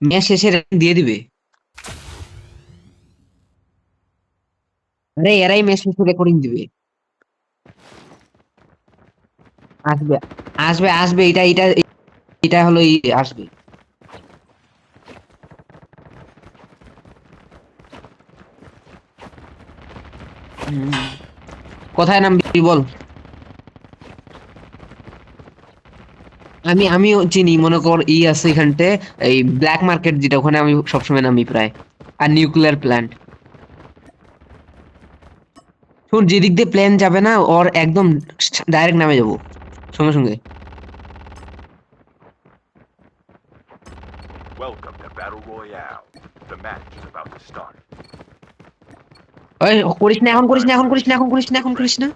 Match শেষে rank দিয়ে দিবে। আরে এরাই ম্যাচ শেষে রেকর্ডিং দিবে। আসবে আসবে আসবে, এটা এটা হলো আসবে। হুম, কোথায় নামবি বল। আমিও চিনি, মনে কর আছে এখানতে, এই ব্ল্যাক মার্কেট যেটা, ওখানে আমি সবসময় নামি প্রায়। আর নিউক্লিয়ার প্ল্যান্ট। শোন, যেদিক দিয়ে প্লেন যাবে না ওর একদম ডাইরেক্ট নামে যাবো সঙ্গে সঙ্গে। Welcome to Battle Royale. The match is about to start. ওই করিস না, এখন করিস না, এখন করিস না, এখন Biohazard করিস না, এখন করিস ready. না।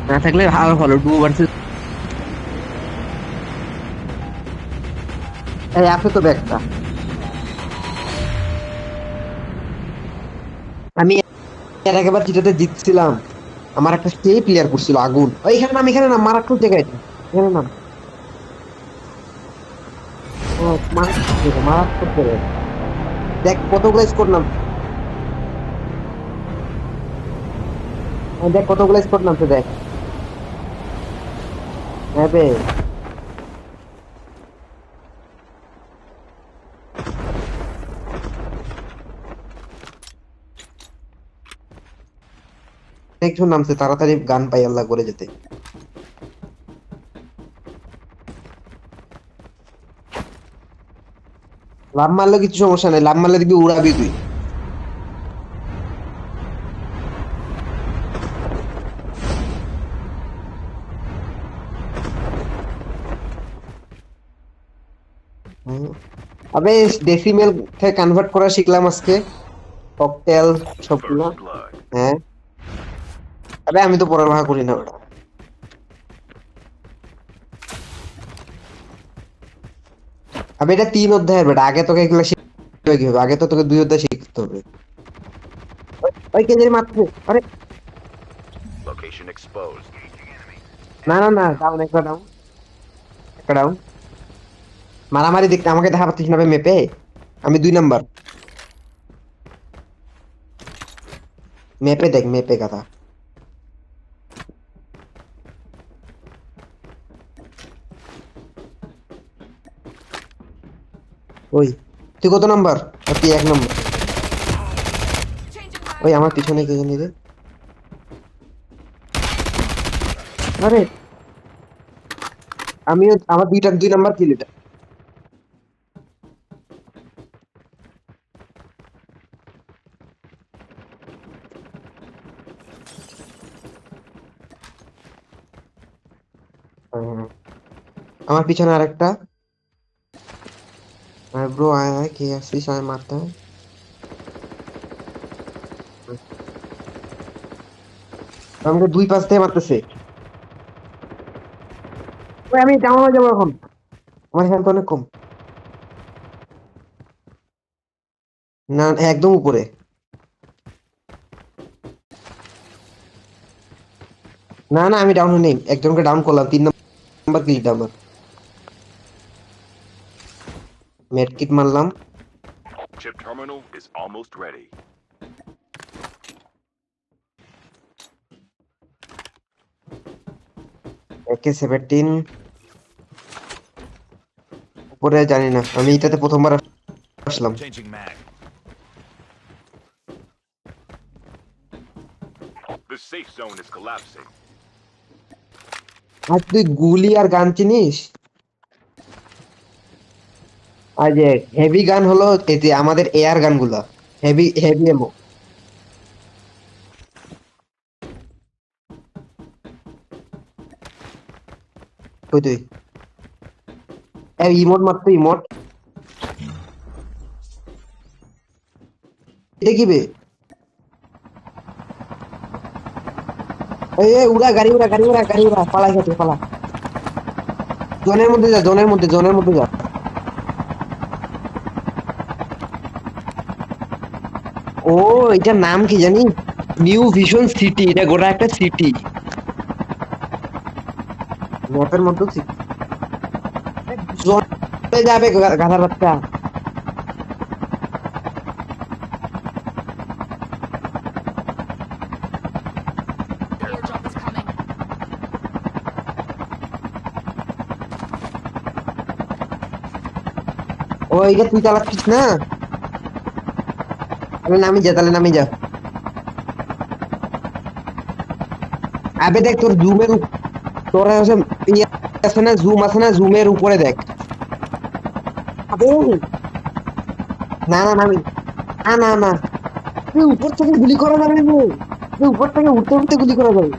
না থাকলে ভালো, ভালো টু ভার্সেস। এই আছে তো ব্যাগটা। আমি এর আগেবার যেটাতে জিতছিলাম, আমার একটা সেই প্লেয়ার করছিল আগুন। ওই এখানে নাম, এখানে নাম, মারাত্মক জায়গায় এটা। এখানে নাম। ও, মারাত্মক জায়গা, মারাত্মক জায়গায়। দেখ কতগুলো স্কোর নাম, দেখ কতগুলো স্কোর নামছে দেখ। হ্যাঁ বে। একজন নামছে, তাড়াতাড়ি গান পাই আল্লাহ করে যেতে। লাভ মারলে কিছু সমস্যা নাই, লাভ মারলে দেখবি উড়াবি তুই। হুম। আবে ডেসিমেল থেকে কনভার্ট করা শিখলাম আজকে, ককটেল সবগুলো। First blood. হ্যাঁ। আবে আমি তো পড়ালেখা করি না ওটা। আবে এটা 3 অধ্যায়ের বেটা, আগে তোকে এগুলো শিখতে হবে কি হবে, আগে তো তোকে 2 অধ্যায় শিখতে হবে। ওই কে জানি মারছে, আরে। Location exposed. না না না, ডাউন, একটা ডাউন, একটা ডাউন। মারামারি দেখতে আমাকে দেখা পাচ্ছিস না মেপে। আমি 2 নাম্বার। মেপে দেখ, মেপে কথা। ওই তুই কত নাম্বার? আর তুই 1 নাম্বার। ওই আমার পিছনে কে জানি রে। আরে আমিও, আমার 2 নাম্বার কিল এটা। হুম, আমার পিছনে আরেকটা। আর ব্রো আয় আয়, কে আসছিস, আয় মারতে হয়। আমাকে 2 পাশ থেকে মারতেছে। ওই আমি ডাউন হয়ে যাবো এখন, আমার হেলথ অনেক কম। না একদম উপরে। না না, আমি ডাউন নেই, একজনকে ডাউন করলাম, 3 নাম্বার কিলটা আমার। মেডকিট মারলাম। Chip terminal is almost ready. AK-17 উপরে জানি না, আমি এটাতে প্রথমবার আসলাম। Changing mag. The safe zone is collapsing. আর তুই গুলি আর গান চিনিস? আর যে হেভি গান হলো এই যে আমাদের এয়ার গান গুলা, হেভি হেভি এমো। কই তুই? ইমোট মারতো, ইমোট। এটা কি বে? এই উড়া গাড়ি, উড়া গাড়ি, উড়া গাড়ি, উড়া পালা খেতে পালা। জোনের মধ্যে যা, জোনের মধ্যে, জোনের মধ্যে যা। ও, এটার নাম কি জানি। নিউ ভিশন সিটি, এটা গোটা একটা সিটি, ম্যাপের মধ্যে সিটি। জলে যাবে গাধার বাচ্চা। Airdrop is coming. ও এটা তুই চালাচ্ছিস না? তাহলে নামি যা, তাহলে নামি যা। আবে দেখ তোর জুমের, তোর হচ্ছে ইয়ে আছে না, জুম আছে না, জুমের উপরে দেখ। আবে না না নামি, না না না, উপর থেকে গুলি করা যাবে না, উপর থেকে উঠতে উঠতে গুলি করা যাবে,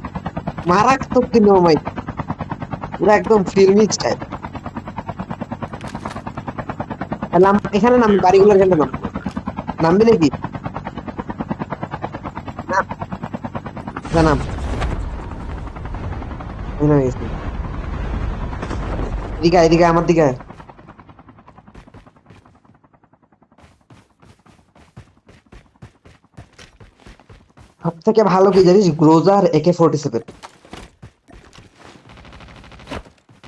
মারাত্মক কিন্তু মাই, পুরো একদম ফিল্মি স্টাইল। নাম এখানে, নাম বাড়িগুলোর এখানে নাম, নামবি নাকি? না যা নাম, আমি নামে গেছি। এদিকে আয়, এদিকে আয়, আমার দিকে আয়। সব থেকে ভালো কি জানিস? গ্রোজার AK-47।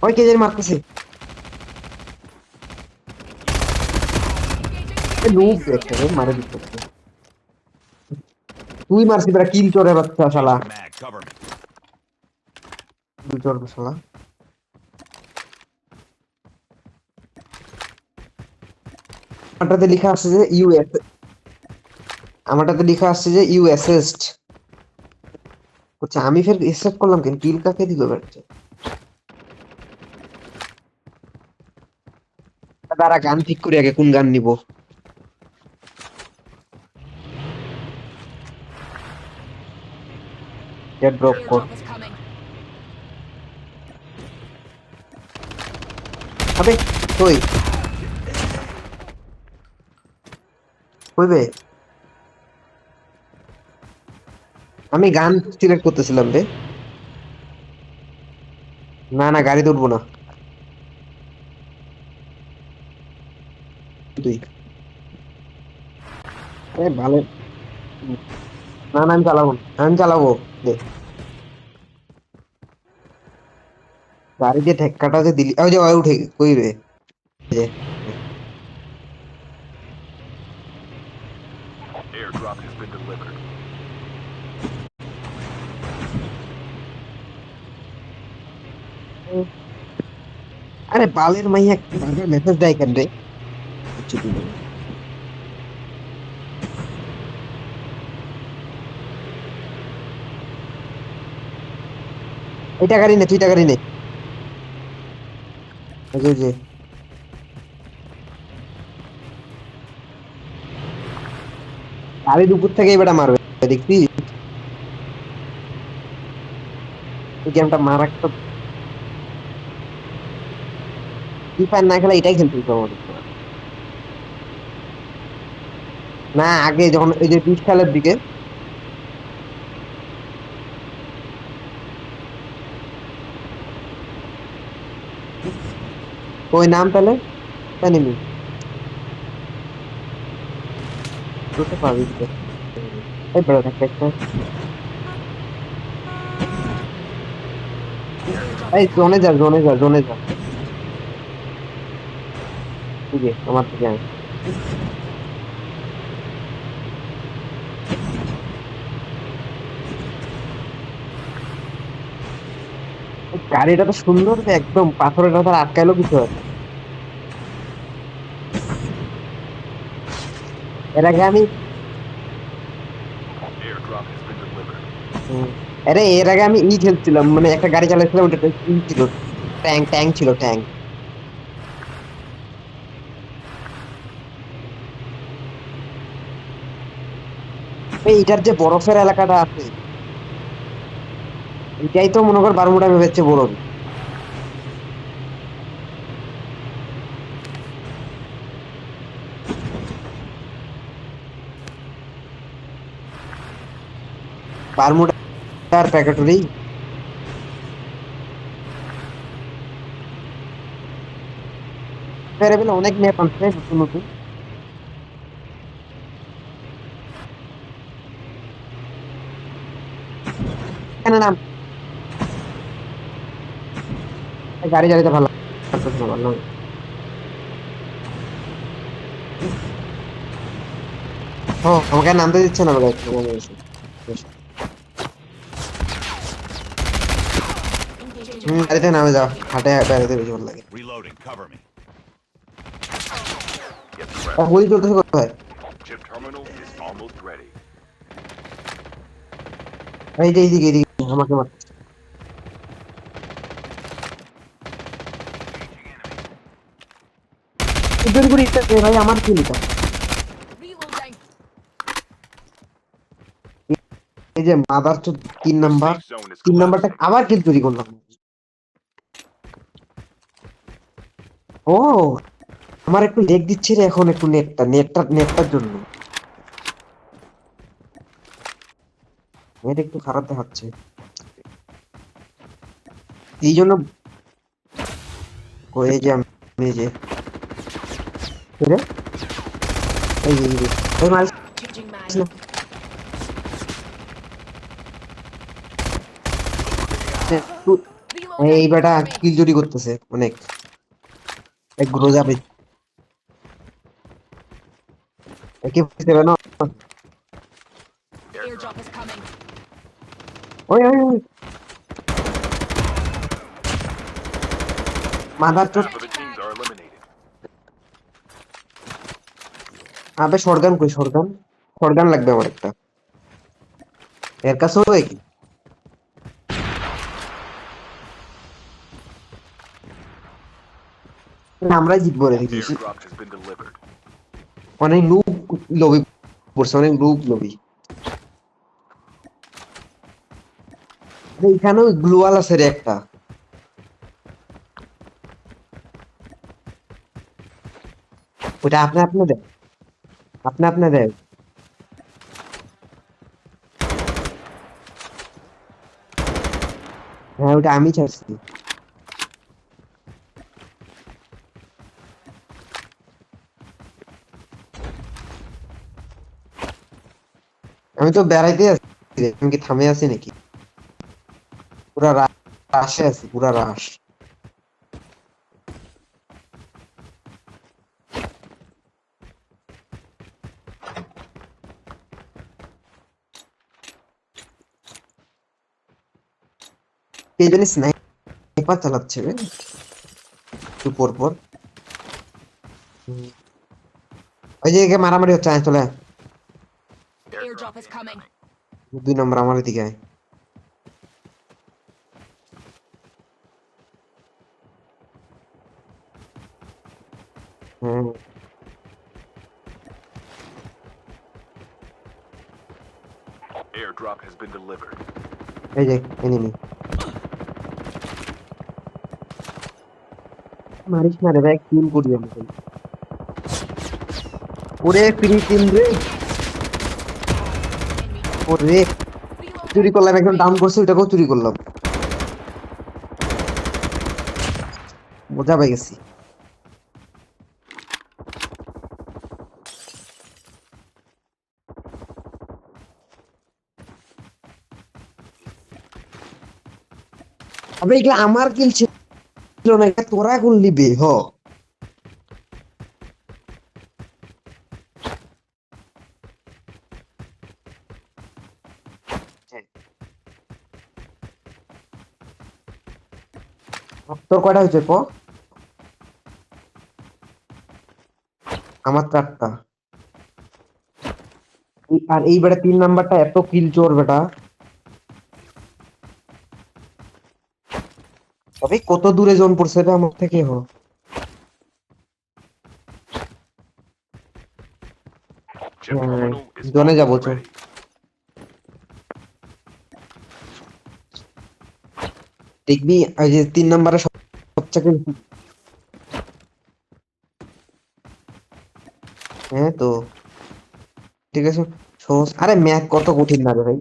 ওই কে জানি মারতেছে, লুক দেখতে মারে দিতেছে। তুই মারছিস বেটা, কিল চোরে বাচ্চা শালা, Changing mag. Cover me. কিল চোর শালা। আমারটাতে লেখা আছে যে ইউএস, আমারটাতে লেখা আসছে যে ইউ অ্যাসেস্ট করছে, আমি ফের অ্যাসেস্ট করলাম কেন? কিল কাকে দিল বেটা? তারা গান ঠিক করি আগে, কোন গান নিব। ড্রপ কর। Airdrop is coming. আবে কই কইবে? আমি গান সিলেক্ট করতেছিলাম রে। না না, গাড়িতে উঠবো না। তুই ভালো, না না আমি চালাবো না, আমি চালাবো। দে, গাড়ি দিয়ে ঠেক্কাটা যে দিলি, ওই যে ওই উঠে কই রে, যে Airdrop has been delivered. আরে বালের মাইয়া বারবার মেসেজ দেয় কেন রে? কিচ্ছু দিল না। এই টাকারই নে, তুই টাকারই নে। ওই যে, ওই যে গাড়ির উপর থেকে এবার মারবে, দেখবি এই গেমটা মারাত্মক। ফ্রি ফায়ার না খেলা এটাই খেলতে হতো আমাদের। না আগে যখন ওই যে 20 সালের দিকে, ওই নাম তাহলে জানি নি, বুঝতে পারবি তো। এই বড় একটা, Airdrop এই is জোনে coming. যা, জোনে যা, জোনে যা। ঠিক আছে আমার থেকে আয়। এই গাড়িটা তো সুন্দর রে, একদম পাথরের কথা আটকাইলো কিছু হয়। এর আগে আমি Airdrop has been delivered. উম, আরে এর আগে আমি খেলছিলাম, মানে একটা গাড়ি চালাচ্ছিলাম, ওটা ছিল ট্যাঙ্ক, ট্যাঙ্ক ছিল ট্যাঙ্ক। এইটার যে বরফের এলাকাটা আছে, এটাই তো মনে কর বারমুডা ভেবেছে বরফ। বারমুডার প্যাকেটরি। প্যারাবেল অনেক ম্যাপ আনছে নতুন নতুন। এখানে নাম গাড়ি গাড়িতে ভালো লাগতেছে না, ভালো লাগে। ও আমাকে আর নামতে দিচ্ছে না বলে Engaging গাড়িতে নামে যাও, হাটে গাড়িতে বেশি ভালো লাগে। Reloading. Cover me. Get আর prepped. গুলি চলতেছে কোথায়? Chip terminal is almost ready. এই যে এইদিকে এইদিকে আমাকে মার। চুরি করে ইচ্ছা ভাই আমার কি লিখা? reloading. এই যে মাদার তো 3 The number, safe zone is 3 নাম্বারটা collapsing. আবার কিল চুরি করলাম। ও আমার একটু লেগ দিচ্ছে রে এখন, একটু নেটটার জন্য নেট একটু খারাপ দেখাচ্ছে, এই জন্য। ও এই যে আমি এই যে রে, এই মারিস Changing mag. না। এই Reloading. বেটা Cover me. কিল চুরি করতেছে অনেক, এক গ্রো যাবে একে বুঝতে পারে না। Airdrop is coming. ওই ওই ওই মাদার চোদ। Half of the teams are eliminated. আবে শটগান কই, শটগান লাগবে আমার একটা, এর কাছে হবে কি? আমরাই জিতবো রে দেখিস, Airdrop has been delivered. অনেক লুক লবি পড়ছে, অনেক লুক লবি। এইখানেও গ্লোয়াল আছে রে একটা, ওটা আপনি দেন, আপনি দেন। হ্যাঁ ওটা আমি চাচ্ছি। আমি তো বেড়াইতে আছি রে, আমি কি থামে আছি নাকি? পুরা রাশে আছি, পুরা রাশ। কে জানি স্নাইপার চালাচ্ছে রে একটু পর পর। ওই যে একে মারামারি হচ্ছে, আয় চলে আয়। Airdrop is coming. 2 নম্বর আমার দিকে আয়। হ্যাঁ Airdrop has been delivered. এই যে এনিমি, মারিস না রে ভাই, কিল করি আমাকে। ওরে ফ্রি কিল রে, Enemy. ওরে চুরি Reloading. করলাম, একদম ডাউন করছে, ওটাকেও চুরি করলাম, মজা পেয়ে গেছি। আবে এগুলা আমার কিল ছিল না, এটা তোরা করলি বে হ। তোর কয়টা হয়েছে ক? আমার 4টা। আর এই বেটা 3 নাম্বারটা এত কিল চোর বেটা, তবে কত দূরে জোন পড়ছে রে আমার থেকে হ। Chip terminal is জোনে যাবো almost চল। ready. দেখবি ওই যে 3 নাম্বারে সবচেয়ে, হ্যাঁ তো ঠিক আছে। সহজ, আরে ম্যাথ কত কঠিন না রে ভাই,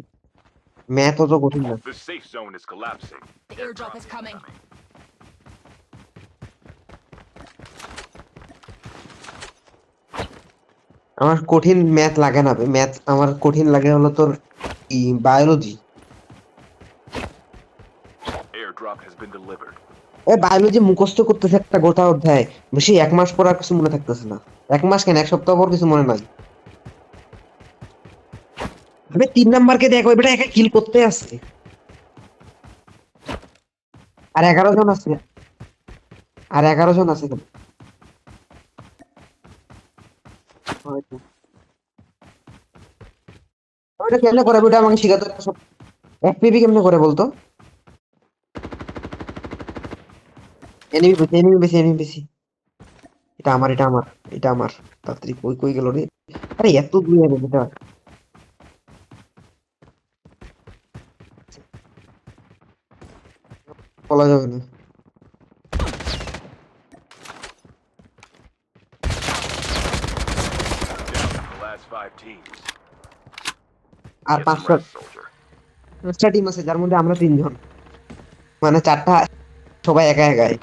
ম্যাথ অত কঠিন না। The safe zone is collapsing. The airdrop is coming. আমার কঠিন ম্যাথ লাগে না, ম্যাথ আমার কঠিন লাগে হলো তোর biology. Airdrop has been delivered. Biology মুখস্থ করতেছে একটা গোটা অধ্যায়, বেশি 1 মাস পর আর কিছু মনে থাকতেছে না। 1 মাস কেন, 1 সপ্তাহ পর কিছু মনে নাই। 3 নাম্বারকে দেখো, বেটা একা কিল করতে আসছে, আর 11 জন আছে, আর 11 জন আছে। হয়তো। ওটা কেমনে করে, ওটা আমাকে শিখাতে হবে সব। এফপিভি কেমনে করে বলতো? এনিমি বেশি। এটা আমার। এটা আমার। তাড়াতাড়ি কই কই গেল রে? আরে এত দূরে যাবে এটা। বলা যাবে না। Down to the last 5 teams. আর Get some 5টা rest, soldier. 5টা টিম আছে, যার মধ্যে আমরা 3 জন, মানে 4টা সবাই একা একাই।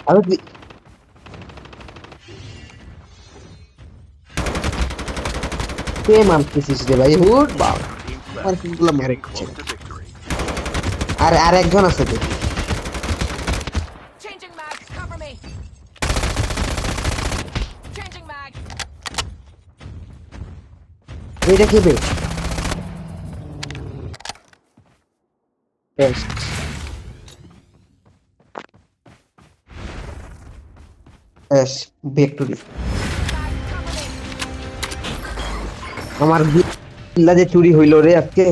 আমি কে মারতেছিস রে ভাই? হুট বাপ, Teams আমার left. কিলগুলো মেরে Getting দিচ্ছে। close to victory. আর একজন আছে তো। Changing mag. Cover me. Changing mag. এটা কি বে? বেশ বেশ, ভিক্টোরি। Mag. Cover me. আমার বিল্লা যে চুরি হইল রে আজকে।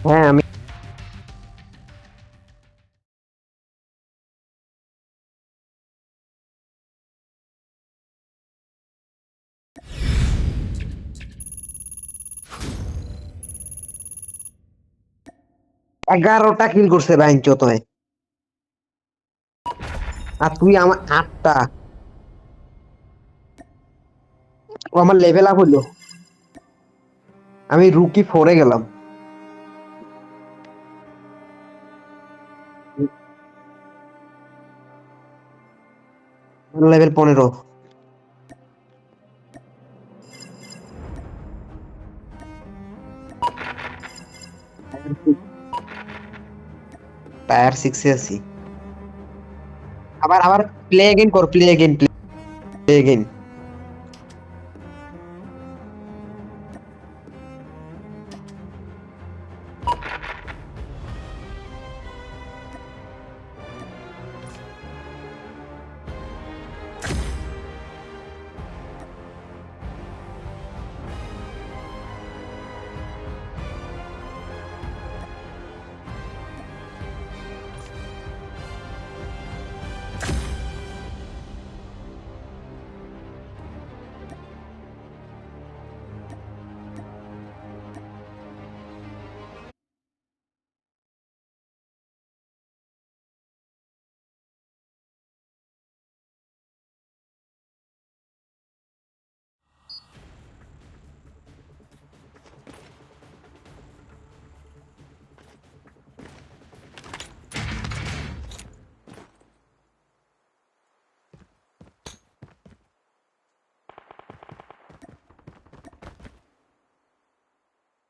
হ্যাঁ আমি এগারোটা কিল করছে বাইন চোতয়, আর তুই আমার 8টা। ও আমার লেভেল আপ হইলো, আমি রুকি 4-এ গেলাম। লেভেল 15। টায়ার 6-এ আছি। আবার আবার প্লে এগেইন কর, প্লে এগেইন।